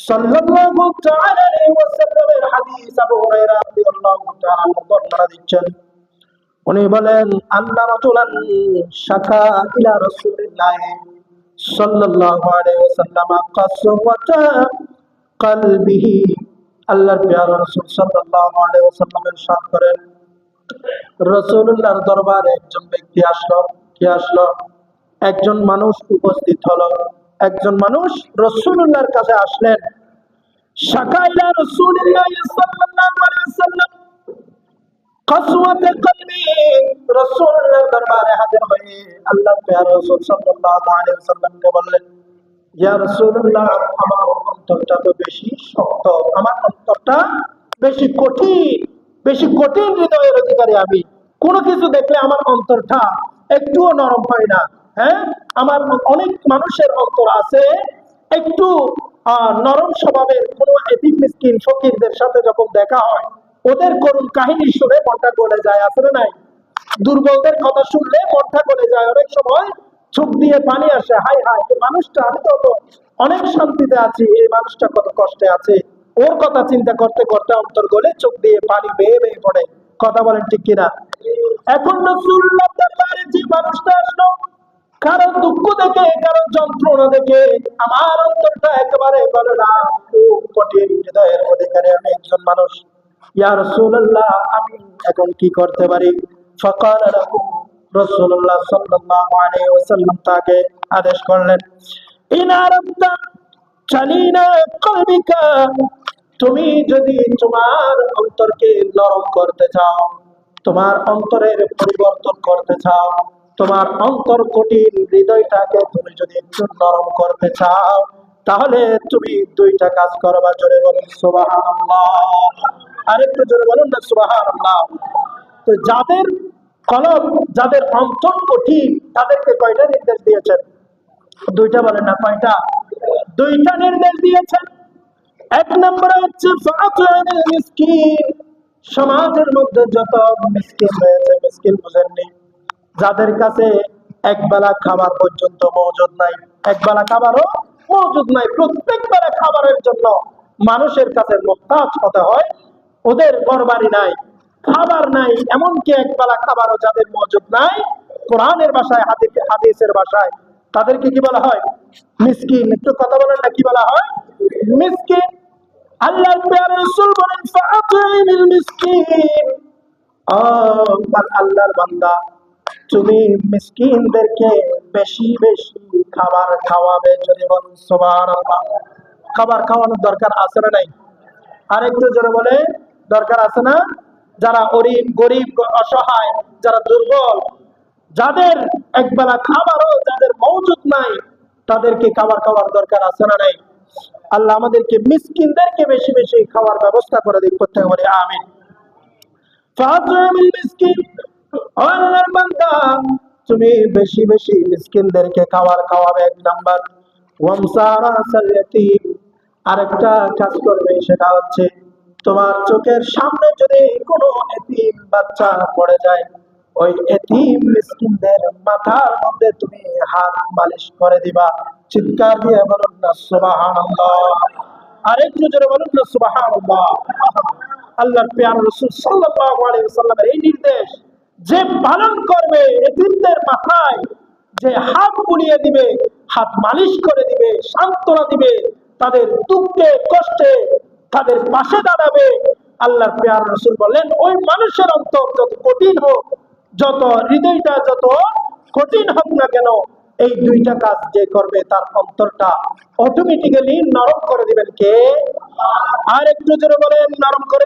সাল্লাল্লাহু তাআলা আলাইহি ওয়াসাল্লামের হাদিস আবু হুরায়রা রাদিয়াল্লাহু তাআলা বর্ণনা দিচ্ছেন। উনি বলেন, আন্না রাজুলান শাকা ইলা রাসূলিল্লাহ সাল্লাল্লাহু আলাইহি ওয়াসাল্লাম কাসওয়াতা কলবিহি। আল্লাহর প্রিয় রাসূল সাল্লাল্লাহু আলাইহি ওয়াসাল্লাম ইরশাদ করেন, রাসূলুল্লাহর দরবারে একজন ব্যক্তি আসলো। কি আসলো? একজন মানুষ উপস্থিত হলো। একজন মানুষ রাসূলুল্লাহর কাছে আসলেন। শাকা ইলা রাসূলিল্লাহ সাল্লাল্লাহু আলাইহি ওয়াসাল্লাম কাসওয়াতা কলবি। রাসূলুল্লাহর দরবারে হাজির হয়ে আল্লাহর প্রিয় রাসূল সাল্লাল্লাহু আলাইহি ওয়াসাল্লামকে বললেন, ইয়া রাসূলুল্লাহ, আমার অন্তরটা তো বেশি শক্ত, আমার অন্তরটা বেশি কঠিন হৃদয়ের অধিকারী আমি। কোনো কিছু দেখলে আমার অন্তরটা একটুও নরম হয় না। হ্যাঁ, আমার অনেক মানুষের অন্তর আছে একটু নরম স্বভাবের। কোনো এতিম মিসকিন ফকিরদের সাথে যখন দেখা হয়, ওদের করুণ কাহিনী শুনে মনটা গলে যায়, আসলে নাই? দুর্বলদের কথা শুনলে মনটা গলে যায়, অনেক সময় চোখ দিয়ে পানি আসে। হাই হাই, এই মানুষটা, আমি তো অনেক শান্তিতে আছি, এই মানুষটা কত কষ্টে আছে। ওর কথা চিন্তা করতে করতে অন্তর গলে চোখ দিয়ে পানি বেয়ে বেয়ে পড়ে। কথা বলেন ঠিক কিনা? এখন রাসূলুল্লাহ দরবারে যে মানুষটা আসলো, কারো দুঃখ দেখে, কারো যন্ত্রণা দেখে আমার অন্তরটা একেবারে গলে না। খুব কঠিন হৃদয়ের অধিকারী আমি একজন মানুষ। ইয়া রাসূলুল্লাহ, আমি এখন কি করতে পারি? ফাকালা লাহু, রাসূলুল্লাহ সাল্লাল্লাহু আলাইহি ওয়াসাল্লাম তাকে আদেশ করলেন, ইন আরাদতা চালিনা কলবিকা, তুমি যদি তোমার অন্তরকে নরম করতে চাও, তোমার অন্তরের পরিবর্তন করতে চাও, তোমার অন্তর কঠিন হৃদয়টাকে তুমি যদি একটু নরম করতে চাও, তাহলে তুমি দুইটা কাজ করবা। জোরে বলুন সুবহানাল্লাহ। আরেকটু জোরে বলুন না সুবহানাল্লাহ। তো যাদের কলব, যাদের অন্তর কঠিন, তাদেরকে কয়টা নির্দেশ দিয়েছেন? দুইটা বলেন না, কয়টা? দুইটা নির্দেশ দিয়েছেন। এক নম্বরে হচ্ছে ফাআতুল মিসকিন। সমাজের মধ্যে যত মিসকিন রয়েছে, মিসকিন বুঝেননি? যাদের কাছে একবেলা খাবার পর্যন্ত মজুদ নাই, একবেলা খাবারও মজুদ নাই, প্রত্যেক বেলা খাবারের জন্য মানুষের কাছে মুহতাজ হতে হয়। ওদের ঘরবাড়ি নাই, খাবার নাই, এমনকি একবেলা খাবারও যাদের মজুদ নাই, কোরআনের ভাষায়, হাদিসের ভাষায় তাদেরকে কি বলা হয়? মিসকিন। একটু কথা বলেন না, কি বলা হয়? মিসকিন। আল্লাহর প্রিয় রাসূল বলেন, ফাআতিল মিসকিন। আল্লাহর বান্দা, তুমি মিসকিনদেরকে বেশি বেশি খাবার খাওয়াবে। যদি বলুন সুবহানাল্লাহ। খাবার খাওয়ানোর দরকার আছে না নাই? আরেকটু জোরে বলে, দরকার আছে না? যারা গরিব অসহায়, যারা দুর্বল, যাদের একবেলা খাবারও যাদের মওজুদ নাই, তাদেরকে খাবার খাওয়ার দরকার আছে না নাই? আল্লাহ আমাদেরকে মিসকিনদেরকে বেশি বেশি খাওয়ার ব্যবস্থা করে দিক, করতে বলে আমিন। ফাআতিল মিসকিন। আল্লাহর বান্দা, তুমি বেশি বেশি মিসকিনদেরকে খাবার খাওয়াবে, এক নাম্বার। ওয়ামসারা সালাতিম। আরেকটা কাজ করবে, সেটা হচ্ছে তোমার চোখের সামনে যদি কোনো এতিম বাচ্চা পড়ে যায়, ওই এতিম মিসকিনদের মাথার মধ্যে তুমি হাত মালিশ করে দিবা। চিৎকার দিয়ে বলুন না সুবহানাল্লাহ। আরেকটু জোরে বলুন না সুবহানাল্লাহ। আল্লাহর প্রিয় রাসূল সাল্লাল্লাহু আলাইহি ওয়াসাল্লামের এই নির্দেশ যে পালন করবে, এতিমদের মাথায় যে হাত বুলিয়ে দিবে, হাত মালিশ করে দিবে, সান্ত্বনা দিবে, তাদের দুঃখে কষ্টে তাদের পাশে দাঁড়াবে, আল্লাহর প্রিয় রাসূল বললেন, ওই মানুষের অন্তর যত কঠিন হোক, যত হৃদয়টা যত কঠিন হোক না কেন, এই দুইটা কাজ যে করবে, তার অন্তরটা অটোমেটিক্যালি নরম করে দিবেন কে? আর একটু জোরে বলেন, নরম করে